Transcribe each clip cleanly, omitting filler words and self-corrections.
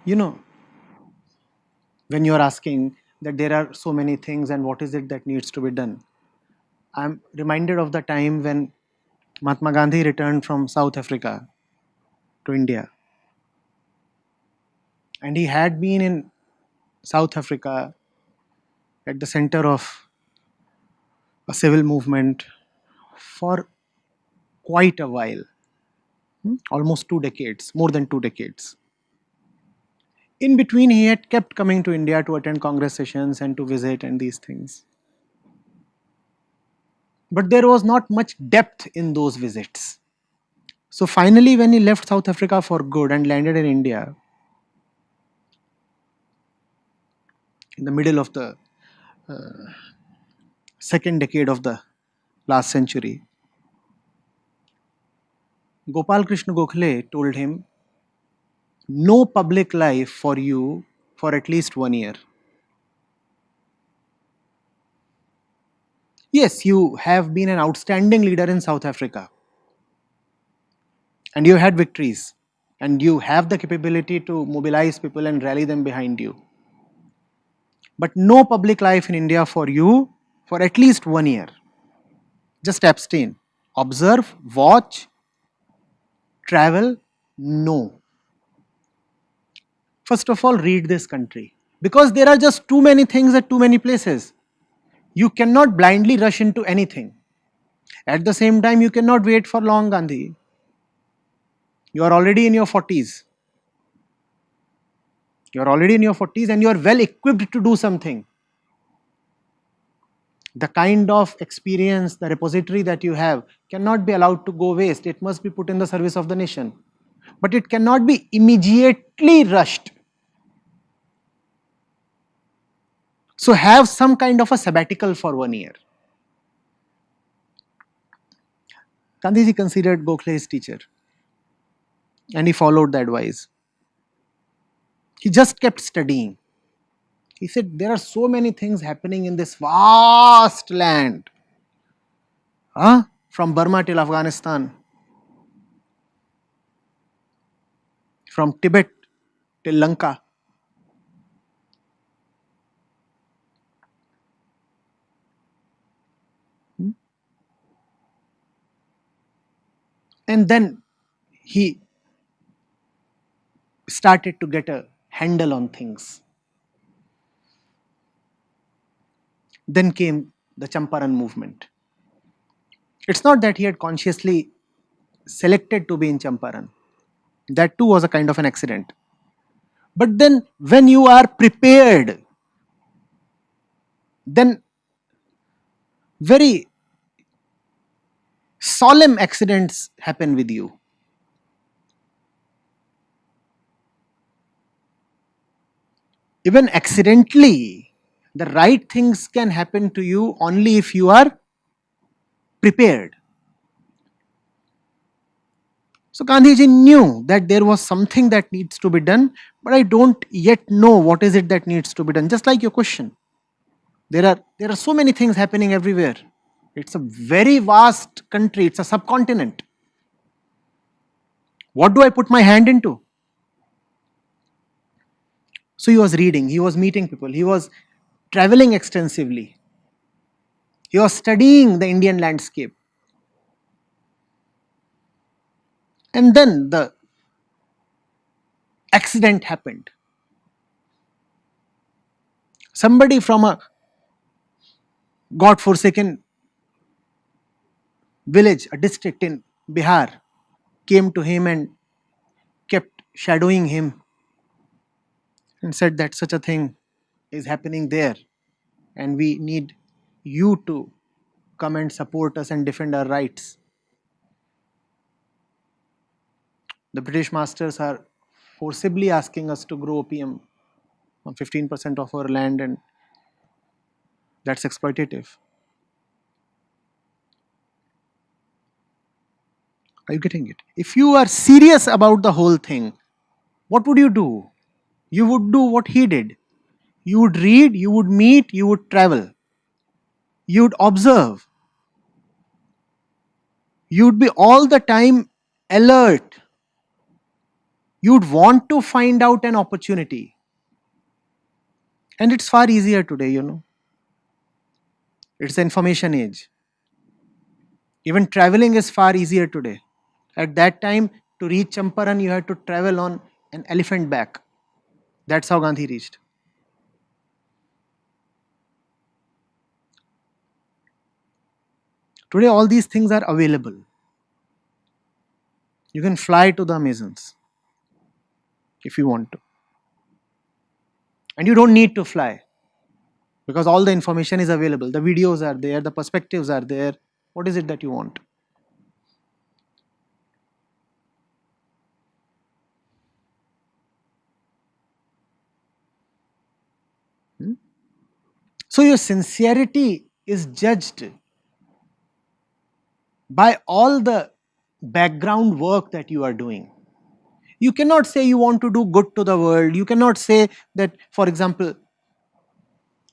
You know, when you're asking that there are so many things and what is it that needs to be done, I'm reminded of the time when Mahatma Gandhi returned from South Africa to India. And he had been in South Africa at the center of a civil movement for quite a while, almost 2 decades, more than 2 decades. In between, he had kept coming to India to attend Congress sessions and to visit and these things. But there was not much depth in those visits. So finally, when he left South Africa for good and landed in India in the middle of the second decade of the last century, Gopal Krishna Gokhale told him, no public life for you for at least 1 year. Yes, you have been an outstanding leader in South Africa and you had victories and you have the capability to mobilize people and rally them behind you. But no public life in India for you for at least 1 year. Just abstain. Observe, watch, travel, no. First of all, read this country. Because there are just too many things at too many places. You cannot blindly rush into anything. At the same time, you cannot wait for long, Gandhi. You are already in your 40s. You are already in your 40s and you are well equipped to do something. The kind of experience, the repository that you have cannot be allowed to go waste. It must be put in the service of the nation. But it cannot be immediately rushed. So have some kind of a sabbatical for 1 year. Gandhiji considered Gokhale his teacher and he followed the advice. He just kept studying. He said, there are so many things happening in this vast land. From Burma till Afghanistan, from Tibet till Lanka. And then he started to get a handle on things. Then came the Champaran movement. It's not that he had consciously selected to be in Champaran. That too was a kind of an accident. But then when you are prepared, then very solemn accidents happen with you. Even accidentally, the right things can happen to you only if you are prepared. So Gandhiji knew that there was something that needs to be done, but I don't yet know what is it that needs to be done. Just like your question, there are so many things happening everywhere. It's a very vast country. It's a subcontinent. What do I put my hand into? So he was reading, he was meeting people, he was traveling extensively, he was studying the Indian landscape. And then the accident happened. Somebody from a god-forsaken village, a district in Bihar, came to him and kept shadowing him and said that such a thing is happening there and we need you to come and support us and defend our rights. The British masters are forcibly asking us to grow opium on 15% of our land, and that's exploitative. Are you getting it? If you are serious about the whole thing, what would you do? You would do what he did. You would read, you would meet, you would travel. You would observe. You would be all the time alert. You'd want to find out an opportunity. And it's far easier today. It's the information age. Even traveling is far easier today. At that time, to reach Champaran, you had to travel on an elephant back. That's how Gandhi reached. Today, all these things are available. You can fly to the Amazons if you want to. And you don't need to fly because all the information is available. The videos are there, the perspectives are there. What is it that you want? Hmm? So, your sincerity is judged by all the background work that you are doing. You cannot say you want to do good to the world. You cannot say that, for example,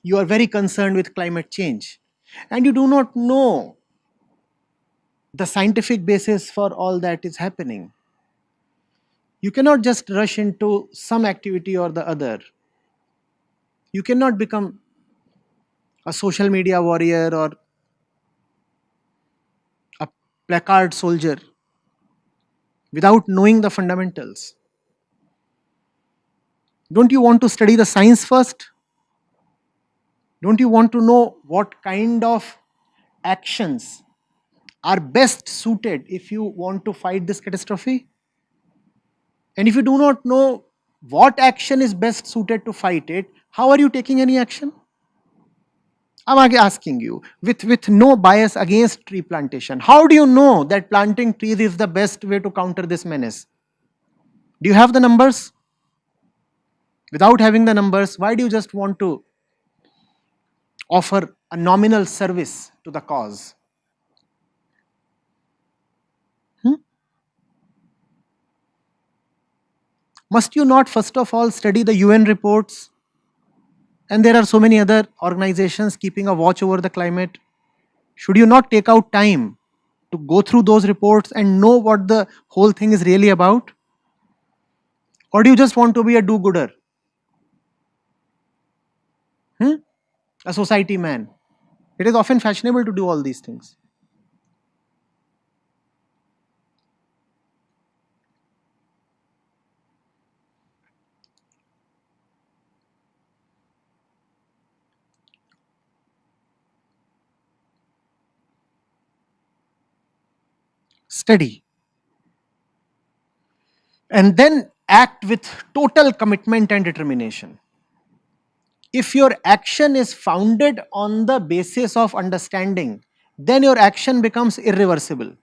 you are very concerned with climate change and you do not know the scientific basis for all that is happening. You cannot just rush into some activity or the other. You cannot become a social media warrior or a placard soldier without knowing the fundamentals. Don't you want to study the science first? Don't you want to know what kind of actions are best suited if you want to fight this catastrophe? And if you do not know what action is best suited to fight it, how are you taking any action? I'm asking you, with no bias against tree plantation, how do you know that planting trees is the best way to counter this menace? Do you have the numbers? Without having the numbers, why do you just want to offer a nominal service to the cause? Hmm? Must you not first of all study the UN reports? And there are so many other organizations keeping a watch over the climate. Should you not take out time to go through those reports and know what the whole thing is really about? Or do you just want to be a do gooder? Hmm? A society man? It is often fashionable to do all these things. Study. And then act with total commitment and determination. If your action is founded on the basis of understanding, then your action becomes irreversible.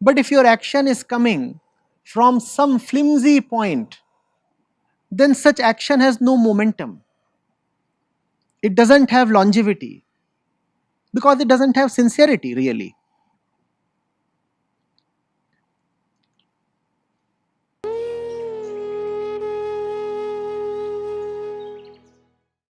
But if your action is coming from some flimsy point, then such action has no momentum. It doesn't have longevity because it doesn't have sincerity really.